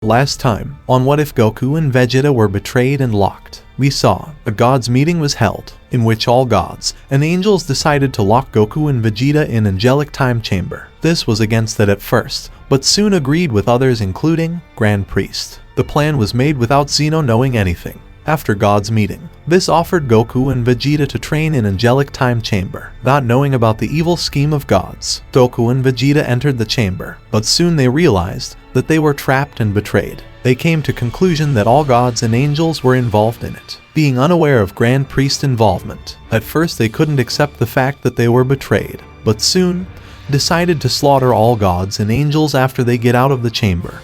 Last time, on What If Goku and Vegeta Were Betrayed and Locked, we saw a gods meeting was held, in which all gods and angels decided to lock Goku and Vegeta in angelic time chamber. This was against it at first, but soon agreed with others including Grand Priest. The plan was made without Zeno knowing anything. After God's meeting, this offered Goku and Vegeta to train in angelic time chamber. Not knowing about the evil scheme of gods, Goku and Vegeta entered the chamber, but soon they realized that they were trapped and betrayed. They came to conclusion that all gods and angels were involved in it, being unaware of Grand Priest involvement. At first they couldn't accept the fact that they were betrayed, but soon decided to slaughter all gods and angels after they get out of the chamber,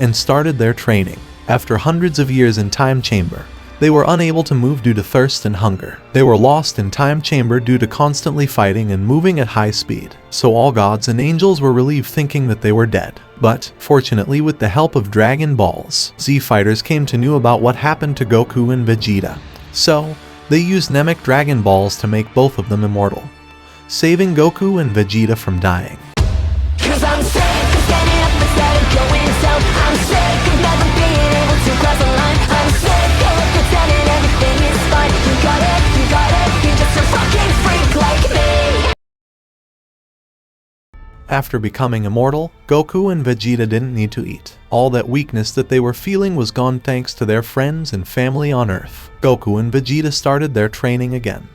and started their training. After hundreds of years in time chamber, they were unable to move due to thirst and hunger. They were lost in time chamber due to constantly fighting and moving at high speed. So all gods and angels were relieved thinking that they were dead. But, fortunately with the help of Dragon Balls, Z fighters came to know about what happened to Goku and Vegeta. So, they used Namek Dragon Balls to make both of them immortal, saving Goku and Vegeta from dying. After becoming immortal, Goku and Vegeta didn't need to eat. All that weakness that they were feeling was gone thanks to their friends and family on Earth. Goku and Vegeta started their training again.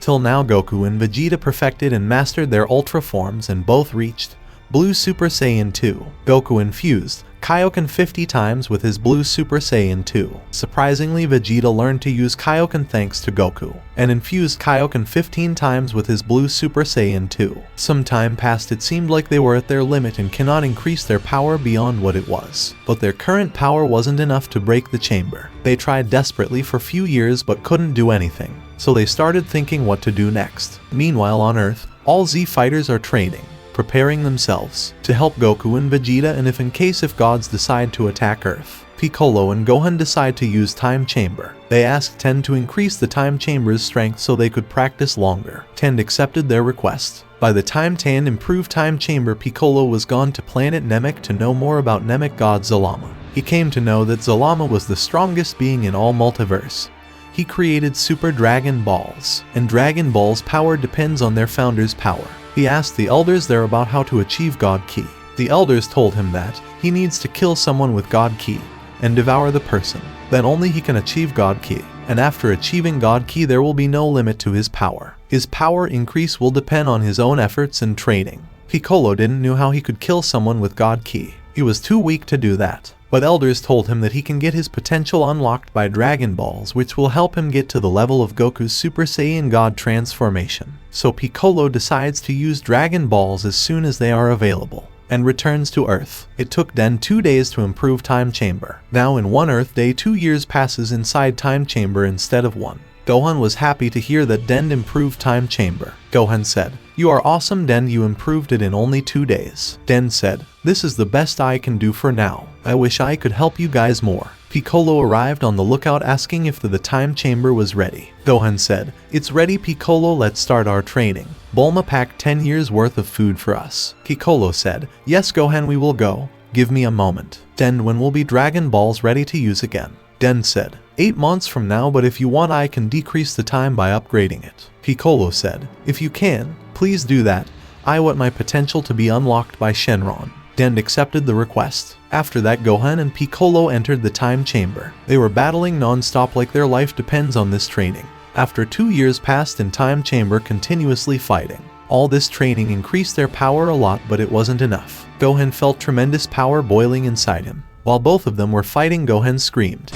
Till now Goku and Vegeta perfected and mastered their Ultra forms and both reached Blue Super Saiyan 2. Goku infused Kaioken 50 times with his Blue Super Saiyan 2. Surprisingly, Vegeta learned to use Kaioken thanks to Goku, and infused Kaioken 15 times with his Blue Super Saiyan 2. Some time passed, it seemed like they were at their limit and cannot increase their power beyond what it was. But their current power wasn't enough to break the chamber. They tried desperately for a few years but couldn't do anything. So they started thinking what to do next. Meanwhile on Earth, all Z fighters are training, preparing themselves to help Goku and Vegeta, and if gods decide to attack Earth. Piccolo and Gohan decide to use Time Chamber. They asked Ten to increase the Time Chamber's strength so they could practice longer. Ten accepted their request. By the time Ten improved Time Chamber, Piccolo was gone to planet Namek to know more about Namek god Zalama. He came to know that Zalama was the strongest being in all multiverse. He created Super Dragon Balls, and Dragon Balls' power depends on their founder's power. He asked the elders there about how to achieve God Ki. The elders told him that he needs to kill someone with God Ki and devour the person. Then only he can achieve God Ki, and after achieving God Ki there will be no limit to his power. His power increase will depend on his own efforts and training. Piccolo didn't know how he could kill someone with God Ki. He was too weak to do that. But elders told him that he can get his potential unlocked by Dragon Balls, which will help him get to the level of Goku's Super Saiyan God transformation. So Piccolo decides to use Dragon Balls as soon as they are available, and returns to Earth. It took Den 2 days to improve Time Chamber. Now in one Earth day 2 years passes inside Time Chamber instead of 1. Gohan was happy to hear that Den improved Time Chamber. Gohan said, "You are awesome Den, you improved it in only 2 days." Den said, "This is the best I can do for now. I wish I could help you guys more." Piccolo arrived on the lookout asking if the Time Chamber was ready. Gohan said, "It's ready Piccolo, let's start our training. Bulma packed 10 years worth of food for us." Piccolo said, "Yes Gohan, we will go. Give me a moment." Den, when will be Dragon Balls ready to use again? Den said, 8 months from now, but if you want I can decrease the time by upgrading it. Piccolo said, "If you can, please do that. I want my potential to be unlocked by Shenron." Den accepted the request. After that Gohan and Piccolo entered the Time Chamber. They were battling non-stop like their life depends on this training. After 2 years passed in Time Chamber continuously fighting. All this training increased their power a lot, but it wasn't enough. Gohan felt tremendous power boiling inside him. While both of them were fighting, Gohan screamed.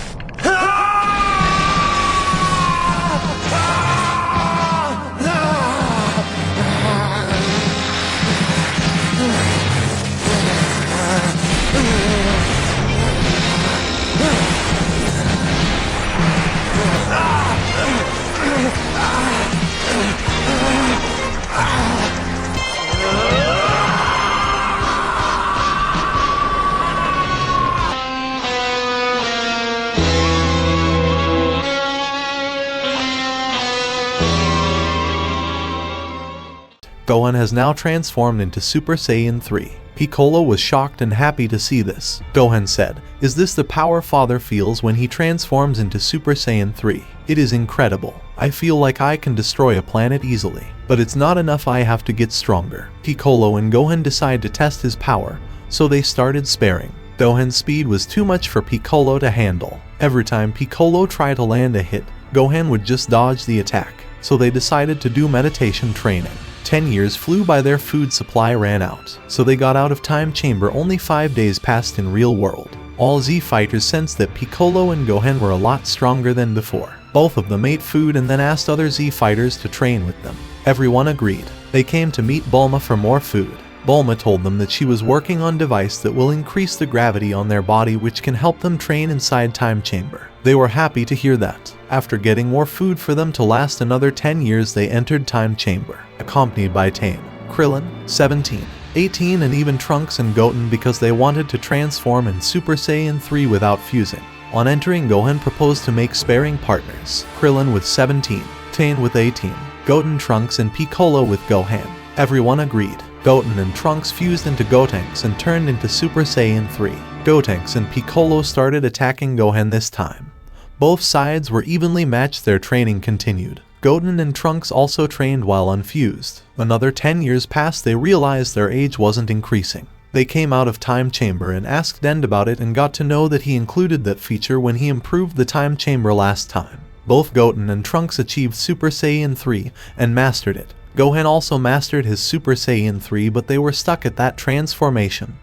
Gohan has now transformed into Super Saiyan 3. Piccolo was shocked and happy to see this. Gohan said, "Is this the power Father feels when he transforms into Super Saiyan 3? It is incredible. I feel like I can destroy a planet easily. But it's not enough, I have to get stronger." Piccolo and Gohan decide to test his power, so they started sparring. Gohan's speed was too much for Piccolo to handle. Every time Piccolo tried to land a hit, Gohan would just dodge the attack. So they decided to do meditation training. 10 years flew by, their food supply ran out, so they got out of time chamber. Only 5 days passed in real world. All Z fighters sensed that Piccolo and Gohan were a lot stronger than before. Both of them ate food and then asked other Z fighters to train with them. Everyone agreed. They came to meet Bulma for more food. Bulma told them that she was working on a device that will increase the gravity on their body, which can help them train inside time chamber. They were happy to hear that. After getting more food for them to last another 10 years, they entered time chamber, accompanied by Tane, Krillin, 17, 18 and even Trunks and Goten, because they wanted to transform in Super Saiyan 3 without fusing. On entering, Gohan proposed to make sparring partners, Krillin with 17, Tane with 18, Goten, Trunks and Piccolo with Gohan. Everyone agreed. Goten and Trunks fused into Gotenks and turned into Super Saiyan 3. Gotenks and Piccolo started attacking Gohan this time. Both sides were evenly matched. Their training continued. Goten and Trunks also trained while unfused. Another 10 years passed. They realized their age wasn't increasing. They came out of time chamber and asked Dend about it and got to know that he included that feature when he improved the time chamber last time. Both Goten and Trunks achieved Super Saiyan 3 and mastered it. Gohan also mastered his Super Saiyan 3, but they were stuck at that transformation.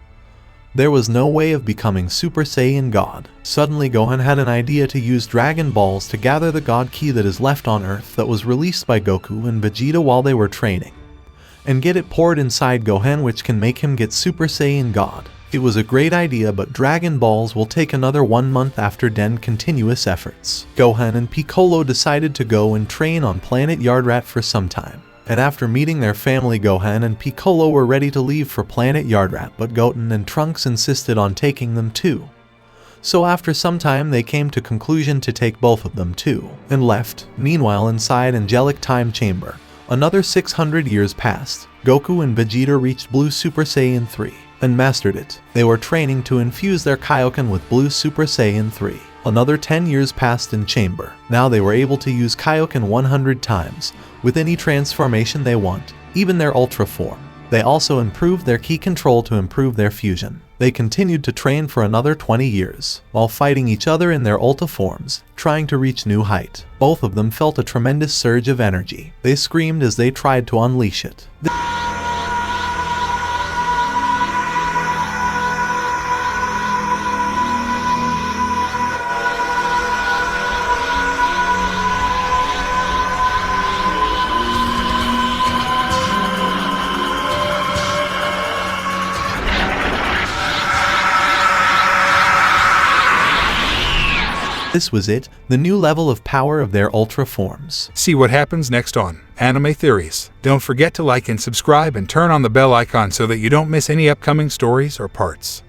There was no way of becoming Super Saiyan God. Suddenly Gohan had an idea to use Dragon Balls to gather the God Ki that is left on Earth that was released by Goku and Vegeta while they were training, and get it poured inside Gohan, which can make him get Super Saiyan God. It was a great idea, but Dragon Balls will take another 1 month after Den's continuous efforts. Gohan and Piccolo decided to go and train on planet Yardrat for some time. And after meeting their family, Gohan and Piccolo were ready to leave for planet Yardrat, but Goten and Trunks insisted on taking them too. So after some time they came to conclusion to take both of them too, and left. Meanwhile, inside Angelic Time Chamber, another 600 years passed. Goku and Vegeta reached Blue Super Saiyan 3 and mastered it. They were training to infuse their Kaioken with Blue Super Saiyan 3. Another 10 years passed in chamber. Now they were able to use Kaioken 100 times, with any transformation they want, even their Ultra form. They also improved their Ki control to improve their fusion. They continued to train for another 20 years, while fighting each other in their Ultra forms, trying to reach new height. Both of them felt a tremendous surge of energy. They screamed as they tried to unleash it. This was it, the new level of power of their Ultra forms. See what happens next on Anime Theories. Don't forget to like and subscribe and turn on the bell icon so that you don't miss any upcoming stories or parts.